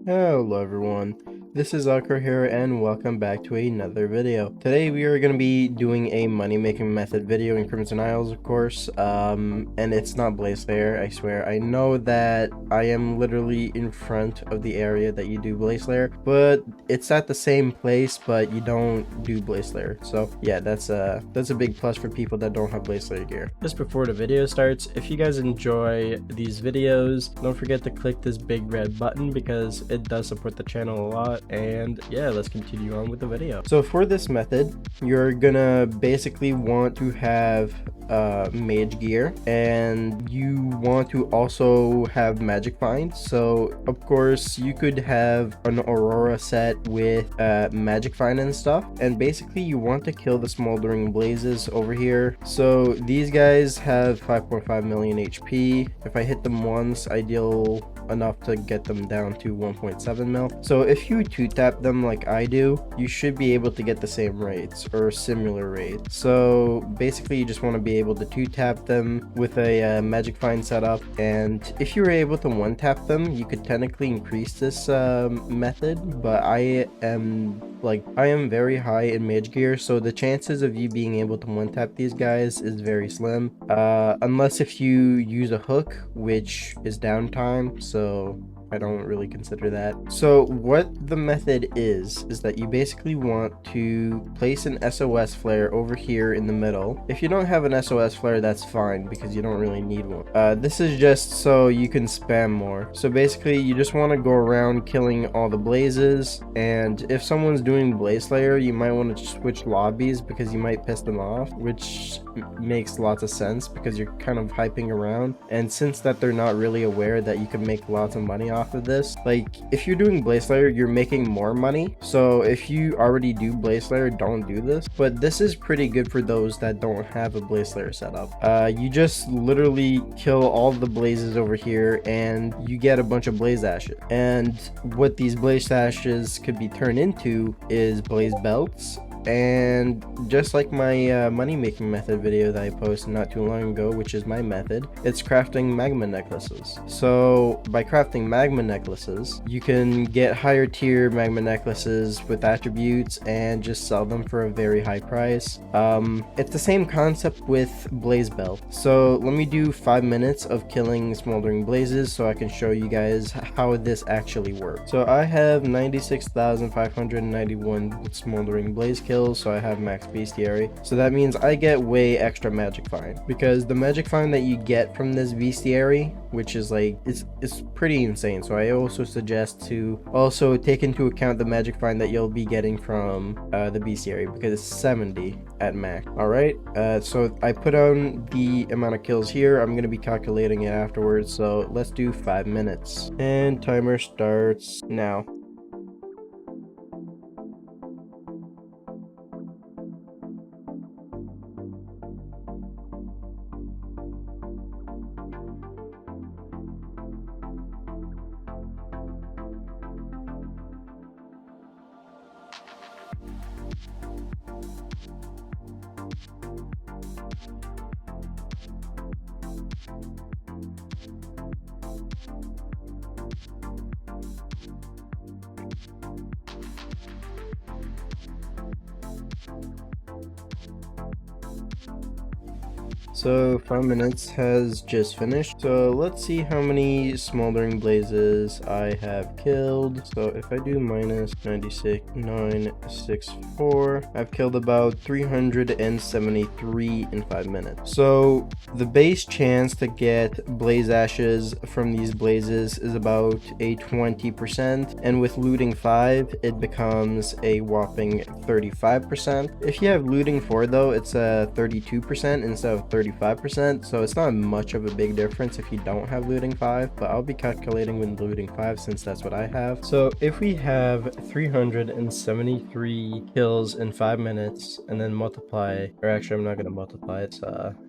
Hello everyone, this is Akra here and welcome back to another video. Today we are going to be doing a money making method video in Crimson Isles, of course, and it's not Blaze Slayer, I swear. I know that I am literally in front of the area that you do Blaze Slayer, but it's at the same place, but you don't do Blaze Slayer. So yeah, that's a big plus for people that don't have Blaze Slayer gear. Just before the video starts, if you guys enjoy these videos, don't forget to click this big red button because it does support the channel a lot. And yeah, let's continue on with the video. So for this method, you're gonna basically want to have mage gear, and you want to also have magic find. So of course you could have an aurora set with magic find and stuff, and basically you want to kill the smoldering blazes over here. So these guys have 5.5 million HP. If I hit them once, I deal enough to get them down to 1.7 mil. So if you 2-tap them like I do, you should be able to get the same rates or similar rates. So basically you just want to be able to 2-tap them with a magic find setup, and if you were able to 1-tap them, you could technically increase this method, but I am very high in mage gear, so the chances of you being able to 1-tap these guys is very slim, unless if you use a hook, which is downtime, so I don't really consider that. So what the method is that you basically want to place an SOS flare over here in the middle. If you don't have an SOS flare, that's fine because you don't really need one. This is just so you can spam more. So basically you just want to go around killing all the blazes, and if someone's doing Blaze Slayer, you might want to switch lobbies because you might piss them off, which makes lots of sense because you're kind of hyping around, and since that they're not really aware that you can make lots of money off of this. Like if you're doing Blaze Slayer, you're making more money, so if you already do Blaze Slayer, don't do this, but this is pretty good for those that don't have a Blaze Slayer setup. You just literally kill all the blazes over here and you get a bunch of blaze ashes, and what these blaze ashes could be turned into is blaze belts. And just like my money making method video that I posted not too long ago, which is my method, it's crafting magma necklaces. So by crafting magma necklaces, you can get higher tier magma necklaces with attributes and just sell them for a very high price. It's the same concept with blaze belt. So let me do 5 minutes of killing smoldering blazes so I can show you guys how this actually works. So I have 96,591 smoldering blaze kills, so I have max bestiary, so that means I get way extra magic find, because the magic find that you get from this bestiary, which is like it's pretty insane. So I also suggest to also take into account the magic find that you'll be getting from the bestiary, because it's 70 at max. All right, so I put on the amount of kills here. I'm going to be calculating it afterwards, so let's do 5 minutes, and timer starts now. So 5 minutes has just finished. So let's see how many smoldering blazes I have killed. So if I do minus 96,964, I've killed about 373 in 5 minutes. So the base chance to get blaze ashes from these blazes is about a 20%, and with looting 5 it becomes a whopping 35%. If you have looting 4 though, it's a 32% instead of 35%, so it's not much of a big difference if you don't have looting 5, but I'll be calculating with looting 5 since that's what I have. So if we have 373 kills in 5 minutes and then multiply, or actually I'm not going to multiply, it's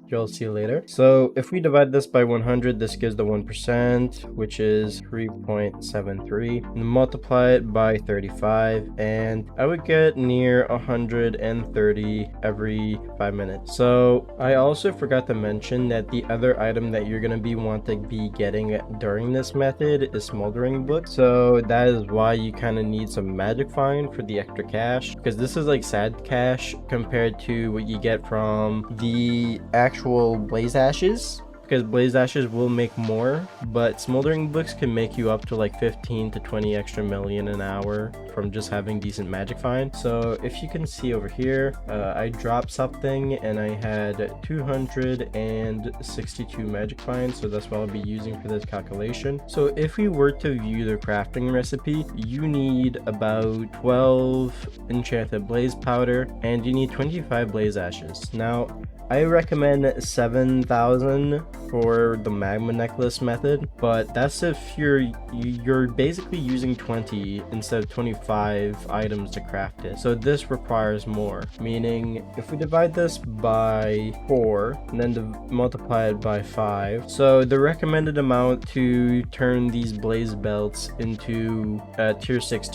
You'll see later. So if we divide this by 100, this gives the 1%, which is 3.73. Multiply it by 35, and I would get near 130 every 5 minutes. So I also forgot to mention that the other item that you're going to want to be getting during this method is smoldering book. So that is why you kind of need some magic find for the extra cash, because this is like sad cash compared to what you get from the actual blaze ashes, because blaze ashes will make more, but smoldering books can make you up to like 15 to 20 extra million an hour from just having decent magic find. So if you can see over here, I dropped something and I had 262 magic find, so that's what I'll be using for this calculation. So if we were to view the crafting recipe, you need about 12 enchanted blaze powder and you need 25 blaze ashes. Now I recommend 7,000 for the magma necklace method, but that's if you're basically using 20 instead of 25 items to craft it. So this requires more, meaning if we divide this by 4 and then multiply it by 5, so the recommended amount to turn these blaze belts into tier 6,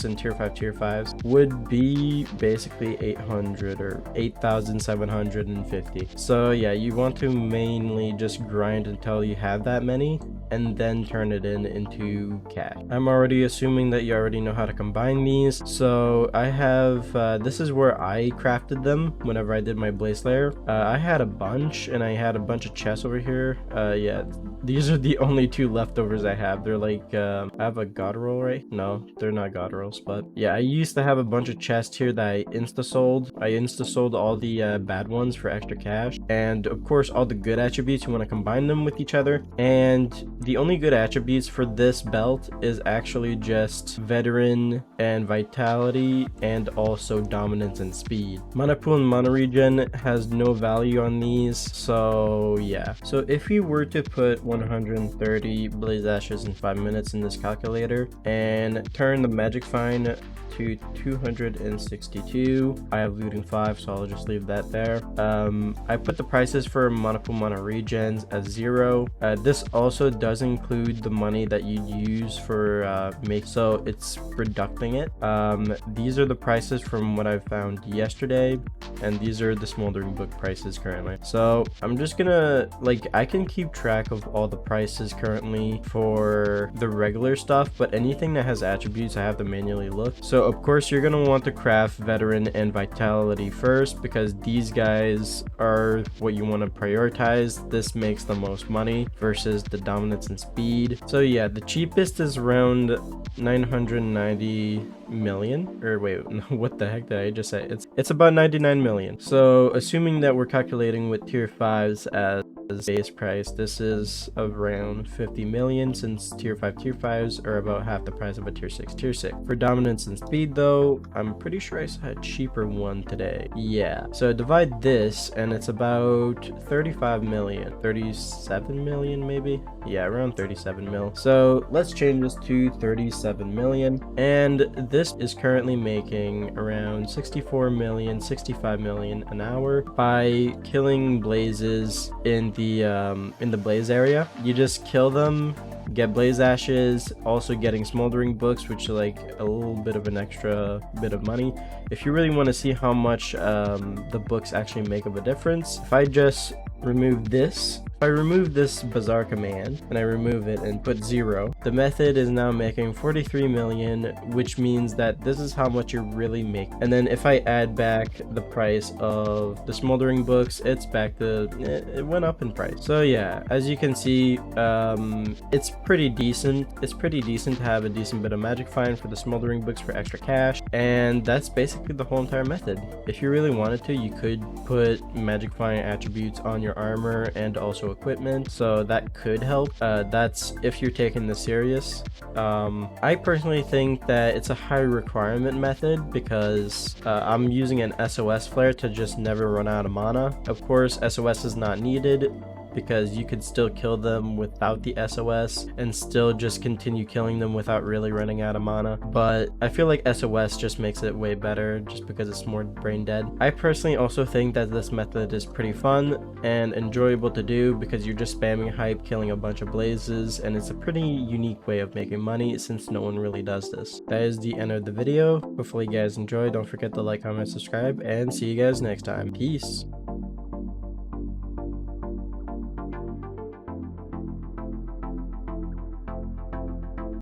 and tier 5, tier 5s would be basically 800 or 8,750. So yeah, you want to mainly just grind until you have that many and then turn it into cash. I'm already assuming that you already know how to combine these, so I have this is where I crafted them whenever I did my blaze layer. I had a bunch and I had a bunch of chests over here. Yeah, these are the only 2 leftovers I have. They're like I have a god roll, right? No, they're not god rolls, but yeah, I used to have a bunch of chests here that I insta sold. I insta sold all the bad ones for extra cash, and of course all the good attributes, you want to combine them with each other. And the only good attributes for this belt is actually just veteran and vitality, and also dominance and speed. Mana pool and mana regen has no value on these, so yeah. So if we were to put 130 blaze ashes in 5 minutes in this calculator and turn the magic find to 262, I have looting 5, so I'll just leave that there. I put the prices for mana pool, mana regens as 0. This also does include the money that you use for so it's reducting it. These are the prices from what I found yesterday, and these are the smoldering book prices currently. So I'm just gonna, like, I can keep track of all the prices currently for the regular stuff, but anything that has attributes I have to manually look. So of course you're gonna want to craft veteran and vitality first, because these guys are what you want to prioritize. This makes the most money versus the dominance and speed. So yeah, the cheapest is around 990 million, or wait, what the heck did I just say? It's about 99 million. So assuming that we're calculating with tier 5s as base price, this is around 50 million, since tier 5s are about half the price of a tier 6. For dominance and speed though, I'm pretty sure I saw a cheaper one today. Yeah, so divide this and it's about 35 million, 37 million maybe. Yeah, around 37 mil. So let's change this to 37 million, and this is currently making around 64 million, 65 million an hour by killing blazes in the blaze area. You just kill them, get blaze ashes, also getting smoldering books, which are like a little bit of an extra bit of money. If you really want to see how much the books actually make of a difference, if I just remove this, if I remove this Bazaar command and I remove it and put 0, the method is now making 43 million, which means that this is how much you're really making. And then if I add back the price of the smoldering books, it's back to, it went up in price. So yeah, as you can see, it's pretty decent. It's pretty decent to have a decent bit of magic find for the smoldering books for extra cash, and that's basically the whole entire method. If you really wanted to, you could put magic find attributes on your armor and also equipment, so that could help. That's if you're taking this serious. I personally think that it's a high requirement method because I'm using an SOS flare to just never run out of mana. Of course, SOS is not needed because you could still kill them without the SOS and still just continue killing them without really running out of mana. But I feel like SOS just makes it way better just because it's more brain dead. I personally also think that this method is pretty fun and enjoyable to do because you're just spamming hype, killing a bunch of blazes, and it's a pretty unique way of making money since no one really does this. That is the end of the video. Hopefully you guys enjoyed. Don't forget to like, comment, subscribe, and see you guys next time. Peace.